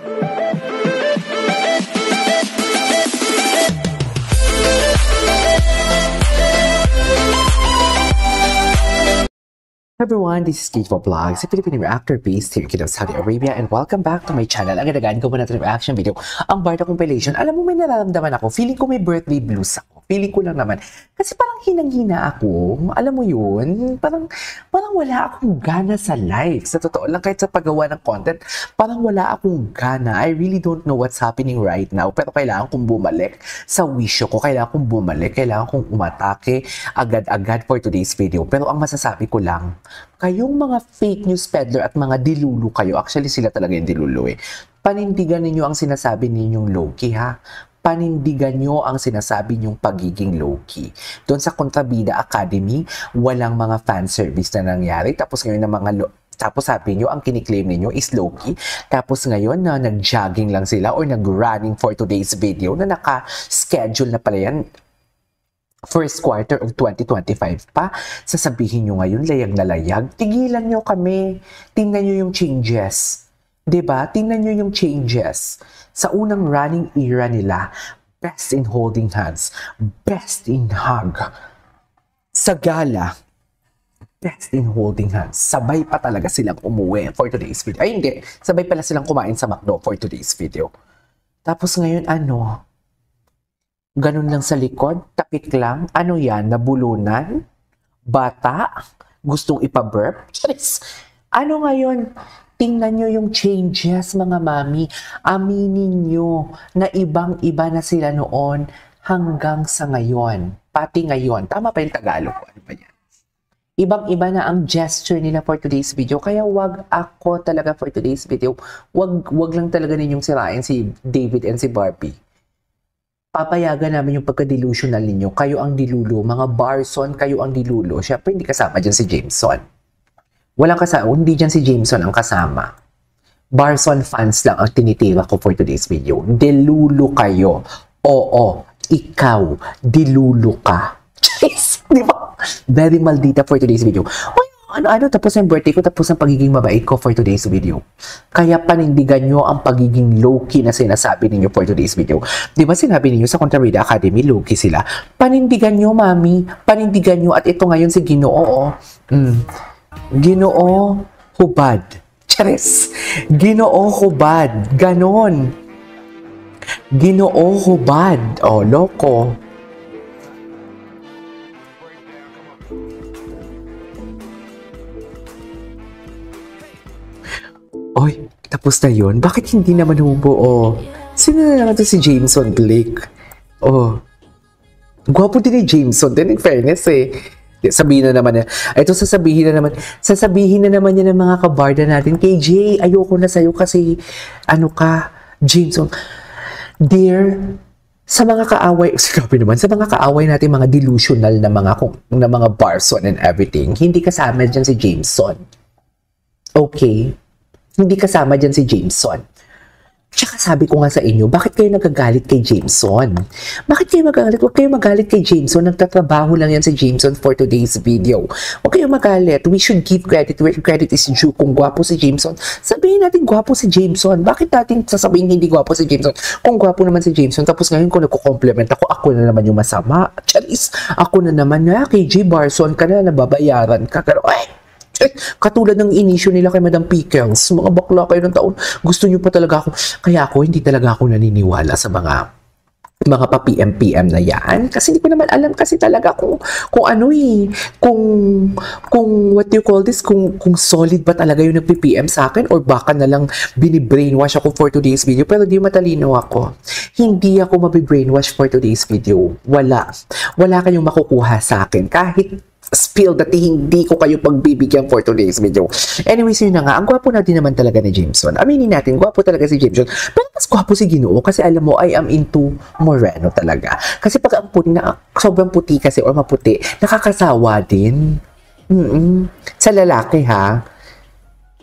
Everyone, this is Kate Vlogs, a Filipino reactor based here in Saudi Arabia, and welcome back to my channel. Ang ganagaan ko po natin reaction video, ang Barda compilation. Alam mo, may nararamdaman ako. Feeling ko may birthday blues ako. Feeling ko lang naman. Kasi parang hinang-hina ako. Alam mo yun? Parang wala akong gana sa life. Sa totoo lang, kahit sa paggawa ng content, parang wala akong gana. I really don't know what's happening right now. Pero kailangan kong bumalik sa wisyo ko. Kailangan kong bumalik. Kailangan kong umatake agad-agad for today's video. Pero ang masasabi ko lang, kayong mga fake news peddler at mga dilulu kayo, actually sila talaga yung dilulu eh, panindigan ninyo ang sinasabi ninyong low-key ha. Panindigan nyo ang sinasabi nyong pagiging low-key. Doon sa Contrabida Academy, walang mga fan service na nangyari. Tapos ngayon tapos sabi nyo, ang kiniklaim ninyo is low-key. Tapos ngayon na nag-jogging lang sila or nag-running for today's video na naka-schedule na pala yan first quarter of 2025 pa, sasabihin nyo ngayon layag na layag. Tigilan nyo kami. Tingnan nyo yung changes. Diba? Tingnan nyo yung changes. Sa unang running era nila, best in holding hands, best in hug. Sa gala, best in holding hands. Sabay pa talaga silang umuwi for today's video. Ay hindi, sabay pala silang kumain sa McDo for today's video. Tapos ngayon ganun lang sa likod, tapik lang. Ano yan? Nabulunan? Bata? Gustong ipaburp? Ano ngayon? Tingnan nyo yung changes, mga mami. Aminin nyo na ibang-iba na sila noon hanggang sa ngayon. Pati ngayon. Tama pa yung Tagalog ko. Ano ba yan? Ibang-iba na ang gesture nila for today's video. Kaya wag ako talaga for today's video. Wag lang talaga ninyong sirain si David and si Barbie. Papayagan namin yung pagka-delusional ninyo. Kayo ang dilulo. Mga Barson, kayo ang dilulo. Siyempre, hindi kasama dyan si Jameson. Walang kasama. Hindi dyan si Jameson ang kasama. Barson fans lang ang tinitira ko for today's video. Dilulo kayo. Oo, ikaw, dilulo ka. Jeez, di ba? Very maldita for today's video. Tapos ang birthday ko, tapos ang pagiging mabait ko for today's video. Kaya panindigan nyo ang pagiging low-key na sinasabi ninyo for today's video. Di ba sinabi ninyo sa Contrabida Academy, low-key sila? Panindigan nyo, mami. Panindigan nyo. At ito ngayon si Ginoo. Ginoo hubad. Charis. Ginoo hubad. Ganon. Ginoo hubad. Oh, loko. Oy, tapos na yun? Bakit hindi naman humubuo? Sino na naman to si Jameson Blake? Oh, gwapo din ni Jameson din, in fairness eh. Sabihin na naman niya. Ito sasabihin na naman niya ng mga kabarda natin. KJ, ayoko na sa'yo kasi Jameson. Dear, sa mga kaaway, sa mga kaaway natin, mga delusional na mga Barson and everything, hindi kasama dyan si Jameson. Okay? Hindi kasama dyan si Jameson. Tsaka sabi ko nga sa inyo, bakit kayo nagagalit kay Jameson? Bakit kayo magalit? Huwag kayo magalit kay Jameson. Nagtatrabaho lang yan si Jameson for today's video. Huwag kayo magalit. We should give credit where credit is due. Kung gwapo si Jameson, sabihin natin gwapo si Jameson. Bakit natin sasabihin hindi gwapo si Jameson? Kung gwapo naman si Jameson, tapos ngayon kung nagko-compliment ako na naman yung masama. Charis, ako na naman na, KJ Barson ka na, nababayaran ka. Pero, katulad ng inisyo nila kay Madam Pickles, mga bakla kayo ng taon, gusto nyo pa talaga ako. Kaya hindi talaga ako naniniwala sa mga pa-PM-PM na yan. Kasi hindi ko naman alam kasi talaga kung what do you call this, kung solid ba talaga yung nagpi-PM sa akin or baka na lang bini-brainwash ako for today's video. Pero di matalino ako. Hindi ako mabibrainwash for today's video. Wala kayong makukuha sa akin. Kahit spill that hindi ko kayo pagbibigyan for today's video. Anyways, yun na nga. Ang gwapo natin naman talaga ni Jameson. Aminin natin, gwapo talaga si Jameson. Pero mas gwapo si Ginoo kasi alam mo, I am into moreno talaga. Kasi pag ang puti na, sobrang puti kasi or maputi, nakakasawa din. Sa lalaki ha.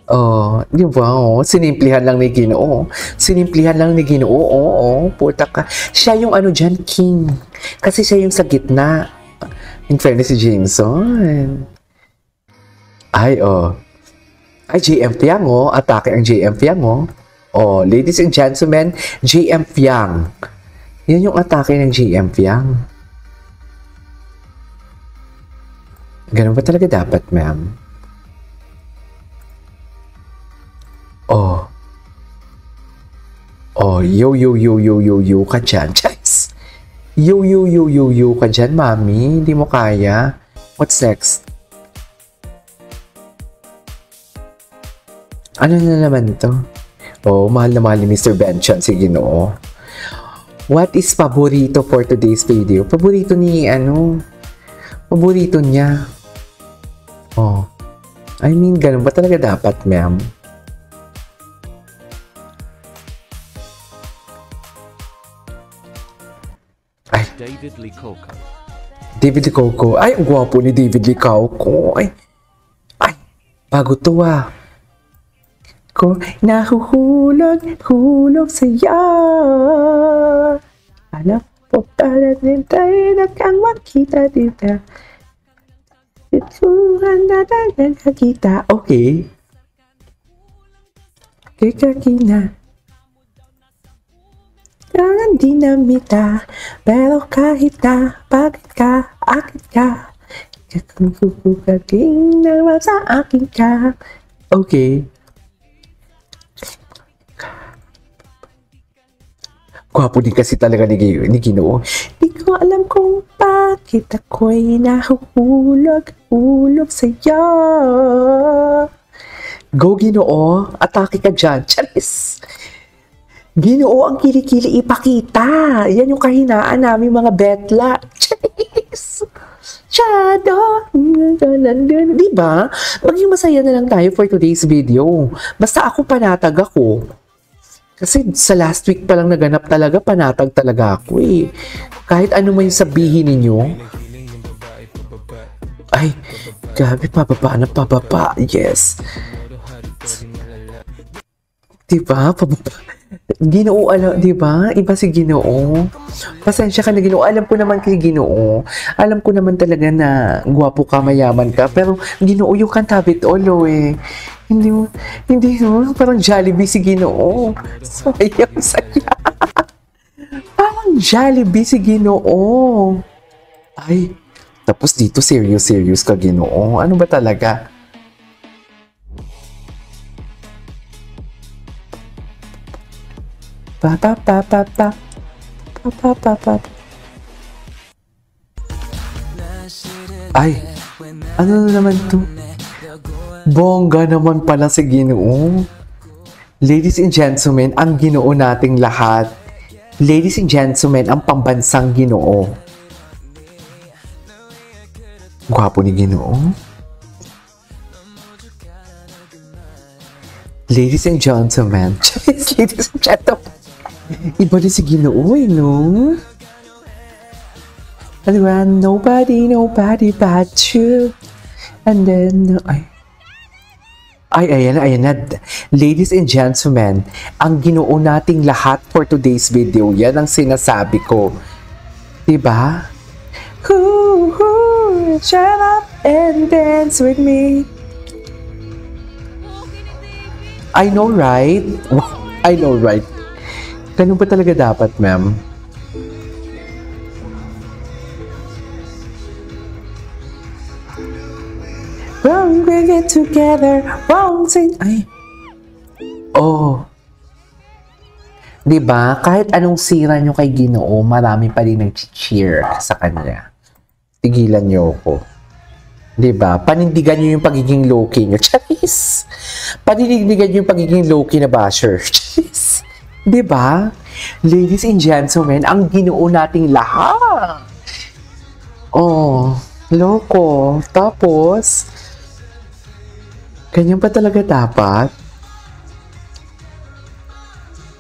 Oh, di ba? Oh, sinimplihan lang ni Ginoo. Puta ka. Siya yung dyan, king. Kasi siya yung sa gitna. In fairness si Jameson. Ay, JM Piang, atake ang JM Piang, Oh, ladies and gentlemen, JM Fiang. Yan yung atake ng JM Fiang. Ganun ba talaga dapat, ma'am? Oh. Oh, yo ka dyan. Guys. Yo ka dyan, mami. Hindi mo kaya. What's next? Ano na naman to? Oh, mahal na mahal ni Mr. Benchon. Sige, no. What is paborito for today's video? Paborito ni, paborito niya. Oh. I mean, ganun ba talaga dapat, ma'am? Ay. David Lee Coco. David Lee Coco. Ay, ang gwapo ni David Lee Coco. Ay, bago to ko nahuhulog sa'yo. Alam po para din tayo na kang makita dito. Ituhan na tayo nakakita. Okay. Kikakina. Kailangan dinamita. Pero kahit na, bakit ka, akit ka. Kakakukukaking naman sa akin ka. Okay. Gwapo din kasi talaga ni Ginoo. Di ko alam kung bakit ako'y nahuhulog sa'yo. Go, Ginoo. Atake ka dyan. Charis. Ginoo ang kilikili ipakita. Yan yung kahinaan namin mga betla. Charis. Shadow. Diba? Maging masaya na lang tayo for today's video. Basta ako panatag ako. Kasi sa last week pa lang naganap talaga, panatag talaga ako eh. Kahit ano man yung sabihin ninyo. Ay, grabe, pababa. Yes. Diba? Pababa. Ginoo, diba? Iba si Ginoo. Pasensya ka na, Ginoo. Alam ko naman kay Ginoo. Alam ko naman talaga na gwapo ka, mayaman ka. Pero Ginoo yung kantabit olo eh. Hindi mo, parang Jollibee si Ginoo. Sayang. Parang Jollibee si Ginoo. Ay, tapos dito serious ka, Ginoo. Ano ba talaga? Ay, ano na naman to? Bongga naman pala si Ginoo. Ladies and gentlemen, ang Ginoo nating lahat. Ladies and gentlemen, ang pambansang Ginoo. Gwapo ni Ginoo. Ladies and gentlemen. Ladies and gentlemen. Iba din si Ginoo eh, no? Ano ba? Nobody but you. And then, ayan na. Ladies and gentlemen, ang Ginoo nating lahat for today's video, yan ang sinasabi ko. Diba? Shut up and dance with me. I know, right? I know, right? Ganun ba talaga dapat, ma'am? When we get together, won't sing. Ay. Oh. Diba? Kahit anong sira nyo kay Ginoo, marami pa rin nag-cheer sa kanya. Tigilan nyo ako. Diba? Panindigan nyo yung pagiging low-key nyo. Charis! Panindigan nyo yung pagiging low-key na basher. Charis! Diba? Ladies and gentlemen, ang Ginoo nating lahat. Oh, loko. Tapos, ganyan pa talaga dapat?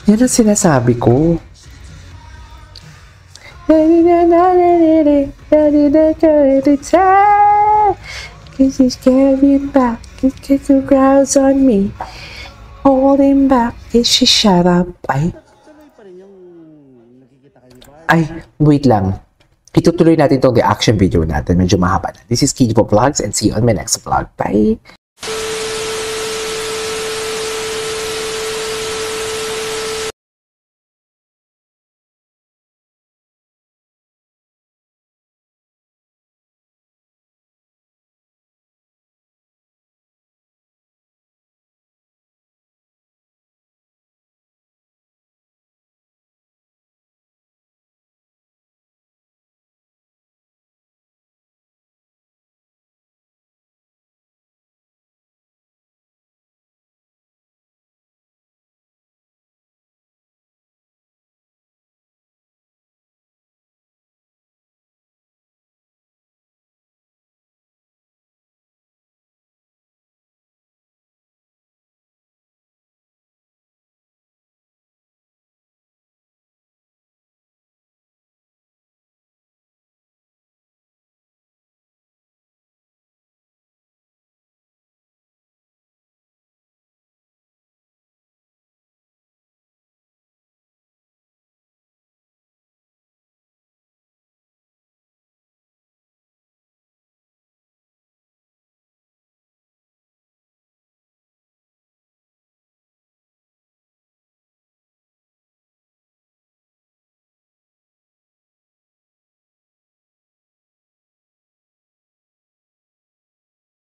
Yan ang sinasabi ko. Cause he's carrying back, he kicked the crowds on me. Holding back, is she shut up? Ay, wait lang. Itutuloy natin itong reaction video natin. Medyo mahaba na. This is Kijibo Vlogs and see you on my next vlog. Bye!